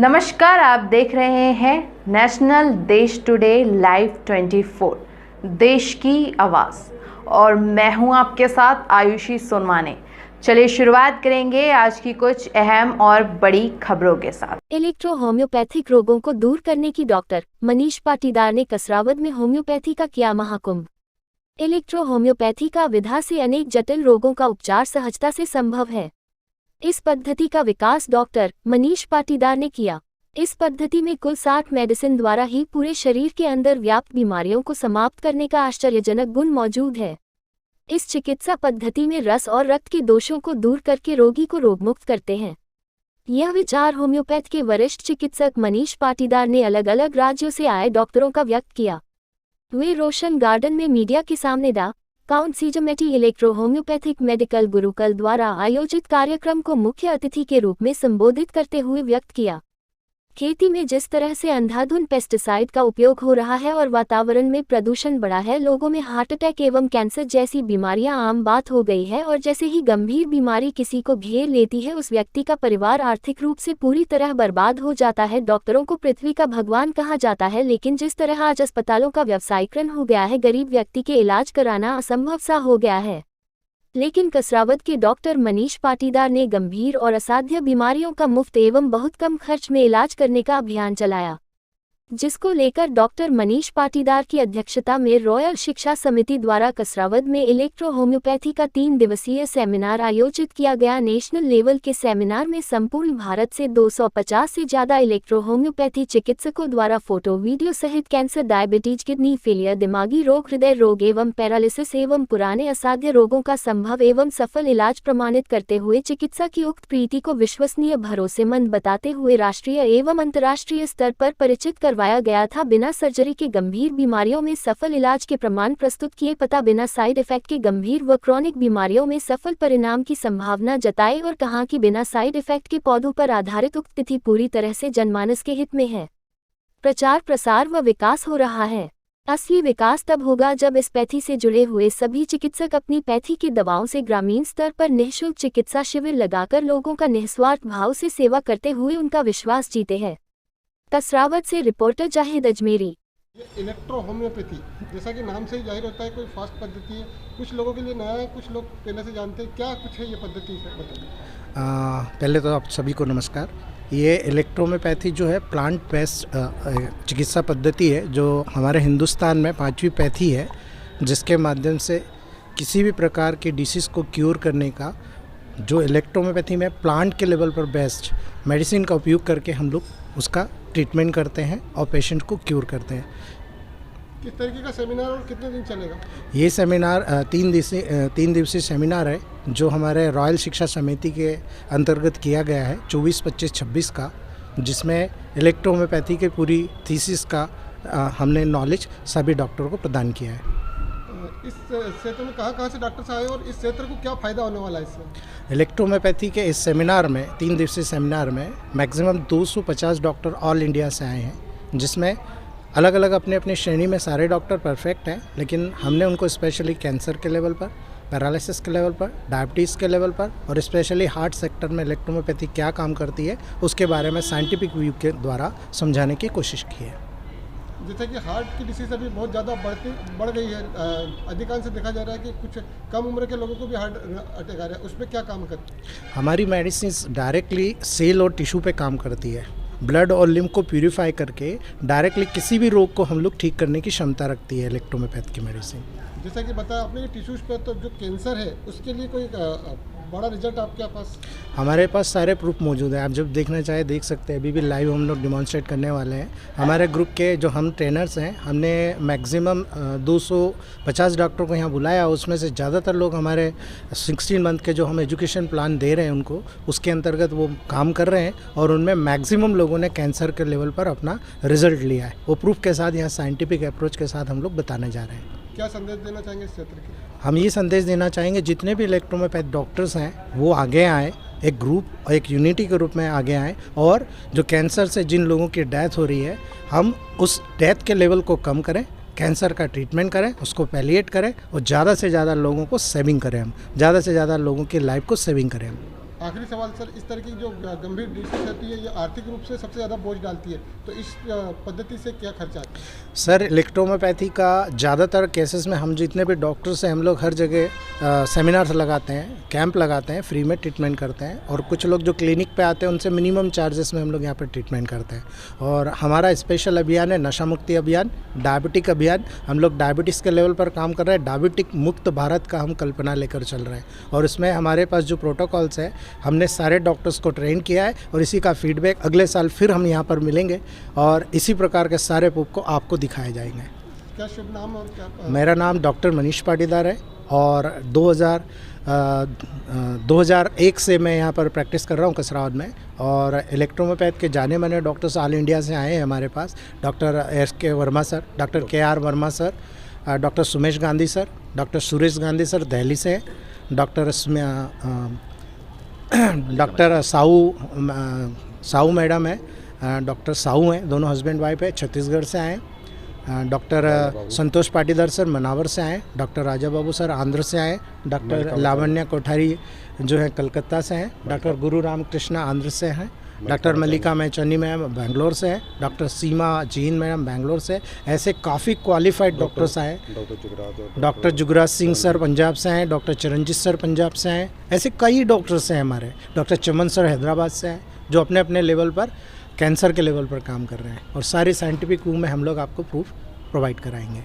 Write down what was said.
नमस्कार, आप देख रहे हैं नेशनल देश टुडे लाइव 24 देश की आवाज़ और मैं हूं आपके साथ आयुषी सोनमाने। चलिए शुरुआत करेंगे आज की कुछ अहम और बड़ी खबरों के साथ। इलेक्ट्रो होम्योपैथिक रोगों को दूर करने की डॉक्टर मनीष पाटीदार ने कसरावद में होम्योपैथी का किया महाकुंभ। इलेक्ट्रो होम्योपैथी का विधा से अनेक जटिल रोगों का उपचार सहजता से संभव है। इस पद्धति का विकास डॉक्टर मनीष पाटीदार ने किया। इस पद्धति में कुल 60 मेडिसिन द्वारा ही पूरे शरीर के अंदर व्याप्त बीमारियों को समाप्त करने का आश्चर्यजनक गुण मौजूद है। इस चिकित्सा पद्धति में रस और रक्त के दोषों को दूर करके रोगी को रोगमुक्त करते हैं। यह विचार होम्योपैथ के वरिष्ठ चिकित्सक मनीष पाटीदार ने अलग अलग राज्यों से आए डॉक्टरों का व्यक्त किया। वे रोशन गार्डन में मीडिया के सामने डा काउंसिजमेटी इलेक्ट्रो होम्योपैथिक मेडिकल गुरुकुल द्वारा आयोजित कार्यक्रम को मुख्य अतिथि के रूप में संबोधित करते हुए व्यक्त किया। खेती में जिस तरह से अंधाधुंध पेस्टिसाइड का उपयोग हो रहा है और वातावरण में प्रदूषण बढ़ा है, लोगों में हार्ट अटैक एवं कैंसर जैसी बीमारियां आम बात हो गई है और जैसे ही गंभीर बीमारी किसी को घेर लेती है, उस व्यक्ति का परिवार आर्थिक रूप से पूरी तरह बर्बाद हो जाता है। डॉक्टरों को पृथ्वी का भगवान कहा जाता है, लेकिन जिस तरह आज अस्पतालों का व्यवसायीकरण हो गया है, गरीब व्यक्ति के इलाज कराना असंभव सा हो गया है। लेकिन कसरावद के डॉक्टर मनीष पाटीदार ने गंभीर और असाध्य बीमारियों का मुफ्त एवं बहुत कम खर्च में इलाज करने का अभियान चलाया, जिसको लेकर डॉक्टर मनीष पाटीदार की अध्यक्षता में रॉयल शिक्षा समिति द्वारा कसरावद में इलेक्ट्रो होम्योपैथी का 3 दिवसीय सेमिनार आयोजित किया गया। नेशनल लेवल के सेमिनार में संपूर्ण भारत से 250 से ज्यादा इलेक्ट्रो होम्योपैथी चिकित्सकों द्वारा फोटो वीडियो सहित कैंसर, डायबिटीज, किडनी फेलियर, दिमागी रोग, हृदय रोग एवं पैरालिसिस एवं पुराने असाध्य रोगों का संभव एवं सफल इलाज प्रमाणित करते हुए चिकित्सा की उक्त प्रीति को विश्वसनीय, भरोसेमंद बताते हुए राष्ट्रीय एवं अंतर्राष्ट्रीय स्तर पर परिचित करवाया गया था। बिना सर्जरी के गंभीर बीमारियों में सफल इलाज के प्रमाण प्रस्तुत किए, पता बिना साइड इफेक्ट के गंभीर व क्रॉनिक बीमारियों में सफल परिणाम की संभावना जताई और कहा कि बिना साइड इफेक्ट के पौधों पर आधारित उक्त तिथि पूरी तरह से जनमानस के हित में है। प्रचार, प्रसार व विकास हो रहा है। असली विकास तब होगा जब इस पैथी से जुड़े हुए सभी चिकित्सक अपनी पैथी की दवाओं से ग्रामीण स्तर पर निःशुल्क चिकित्सा शिविर लगाकर लोगों का निस्वार्थ भाव से सेवा करते हुए उनका विश्वास जीते हैं। कसरावद से रिपोर्टर जाहिद अजमेरी। ये इलेक्ट्रो होम्योपैथी जैसा कि नाम से ही जाहिर होता है, कोई फास्ट पद्धति है, कुछ लोगों के लिए नया है, कुछ लोग पहले से जानते हैं। क्या कुछ है ये पद्धति से बताइए। पहले तो आप सभी को नमस्कार। ये इलेक्ट्रोहोम्योपैथी जो है प्लांट बेस्ड चिकित्सा पद्धति है, जो हमारे हिंदुस्तान में 5वीं पैथी है, जिसके माध्यम से किसी भी प्रकार के डिसीज़ को क्योर करने का, जो इलेक्ट्रोहोम्योपैथी में प्लांट के लेवल पर बेस्ड मेडिसिन का उपयोग करके हम लोग उसका ट्रीटमेंट करते हैं और पेशेंट को क्योर करते हैं। किस तरीके का सेमिनार और कितने दिन चलेगा? ये सेमिनार 3 दिवसीय सेमिनार है, जो हमारे रॉयल शिक्षा समिति के अंतर्गत किया गया है 24, 25, 26 का, जिसमें इलेक्ट्रोहोम्योपैथी के पूरी थीसिस का हमने नॉलेज सभी डॉक्टरों को प्रदान किया है। इस क्षेत्र में कहाँ से डॉक्टर्स आए और इस क्षेत्र को क्या फ़ायदा होने वाला है इससे? इलेक्ट्रोहोम्योपैथी के इस सेमिनार में 3 दिवसीय सेमिनार में मैक्सिमम 250 डॉक्टर ऑल इंडिया से आए हैं, जिसमें अलग अलग अपने अपने श्रेणी में सारे डॉक्टर परफेक्ट हैं, लेकिन हमने उनको स्पेशली कैंसर के लेवल पर, पैरालिसिस के लेवल पर, डायबिटीज़ के लेवल पर और स्पेशली हार्ट सेक्टर में इलेक्ट्रोहोम्योपैथी क्या काम करती है उसके बारे में साइंटिफिक व्यू के द्वारा समझाने की कोशिश की है। जैसे कि हार्ट की डिसीज़ अभी बहुत ज़्यादा बढ़ गई है, अधिकांश से देखा जा रहा है कि कुछ कम उम्र के लोगों को भी हार्ट अटैक आ रहा है, उस पर क्या काम करती है? हमारी मेडिसिन डायरेक्टली सेल और टिश्यू पे काम करती है। ब्लड और लिम्फ को प्यूरिफाई करके डायरेक्टली किसी भी रोग को हम लोग ठीक करने की क्षमता रखती है इलेक्ट्रोहोम्योपैथ की मेडिसिन। जैसा कि बताया आपने, टिश्यूज़ पे तो जो कैंसर है उसके लिए कोई बड़ा रिजल्ट आपके पास? हमारे पास सारे प्रूफ मौजूद है। आप जब देखना चाहे देख सकते हैं। अभी भी लाइव हम लोग डिमॉन्स्ट्रेट करने वाले हैं। हमारे ग्रुप के जो हम ट्रेनर्स हैं, हमने मैक्सिमम 250 डॉक्टरों को यहाँ बुलाया। उसमें से ज़्यादातर लोग हमारे 16 मंथ के जो हम एजुकेशन प्लान दे रहे हैं उनको, उसके अंतर्गत वो काम कर रहे हैं और उनमें मैक्सिमम लोगों ने कैंसर के लेवल पर अपना रिजल्ट लिया है। वो प्रूफ के साथ यहाँ साइंटिफिक अप्रोच के साथ हम लोग बताने जा रहे हैं। क्या संदेश देना चाहेंगे इस क्षेत्र के? हम ये संदेश देना चाहेंगे, जितने भी इलेक्ट्रोहोम्योपैथ डॉक्टर्स हैं वो आगे आएँ, एक ग्रुप और एक यूनिटी के रूप में आगे आएँ और जो कैंसर से जिन लोगों की डेथ हो रही है, हम उस डेथ के लेवल को कम करें, कैंसर का ट्रीटमेंट करें, उसको पैलिएट करें और ज़्यादा से ज़्यादा लोगों को सेविंग करें। हम ज़्यादा से ज़्यादा लोगों की लाइफ को सेविंग करें। आखिरी सवाल सर, इस तरह की जो गंभीर डिसीज होती है ये आर्थिक रूप से सबसे ज़्यादा बोझ डालती है, तो इस पद्धति से क्या खर्चा आता है? सर इलेक्ट्रोहोम्योपैथी का ज़्यादातर केसेस में हम जितने भी डॉक्टर्स हैं हम लोग हर जगह सेमिनार्स लगाते हैं, कैंप लगाते हैं, फ्री में ट्रीटमेंट करते हैं। और कुछ लोग जो क्लिनिक पे आते हैं उनसे मिनिमम चार्जेस में हम लोग यहाँ पर ट्रीटमेंट करते हैं। और हमारा स्पेशल अभियान है नशा मुक्ति अभियान, डायबिटिक अभियान। हम लोग डायबिटीज़ के लेवल पर काम कर रहे हैं, डायबिटिक मुक्त भारत का हम कल्पना लेकर चल रहे हैं। और इसमें हमारे पास जो प्रोटोकॉल्स है हमने सारे डॉक्टर्स को ट्रेन किया है और इसी का फीडबैक अगले साल फिर हम यहाँ पर मिलेंगे और इसी प्रकार के सारे प्रूफ को आपको दिखाए जाएंगे। क्या शुभ नाम और क्या? मेरा नाम डॉक्टर मनीष पाटीदार है और 2001 से मैं यहाँ पर प्रैक्टिस कर रहा हूँ कसरावद में। और इलेक्ट्रोहोम्योपैथ के जाने माने डॉक्टर्स ऑल इंडिया से आए हैं हमारे पास। Doctor SK Verma sir, doctor KR Verma sir, doctor Sumesh Gandhi sir, doctor Suresh Gandhi sir Delhi से, डॉक्टर साहू मैडम है, डॉक्टर साहू हैं, दोनों हस्बैंड वाइफ है, छत्तीसगढ़ से आए। डॉक्टर संतोष पाटीदार सर मनावर से आए, डॉक्टर राजा बाबू सर आंध्र से आए, डॉक्टर लावण्या कोठारी जो है कलकत्ता से हैं, डॉक्टर गुरु राम कृष्णा आंध्र से हैं, डॉक्टर मल्लिका मैचनी मैम बेंगलोर से हैं, डॉक्टर सीमा जीन मैम बेंगलोर से। ऐसे काफ़ी क्वालिफाइड डॉक्टर्स आए। डॉक्टर जुगराज सिंह सर पंजाब से हैं, डॉक्टर चरणजीत सर पंजाब से हैं। ऐसे कई डॉक्टर्स हैं हमारे। डॉक्टर चमन सर हैदराबाद से हैं जो अपने अपने लेवल पर कैंसर के लेवल पर काम कर रहे हैं। और सारी साइंटिफिक वे में हम लोग आपको प्रूफ प्रोवाइड कराएंगे।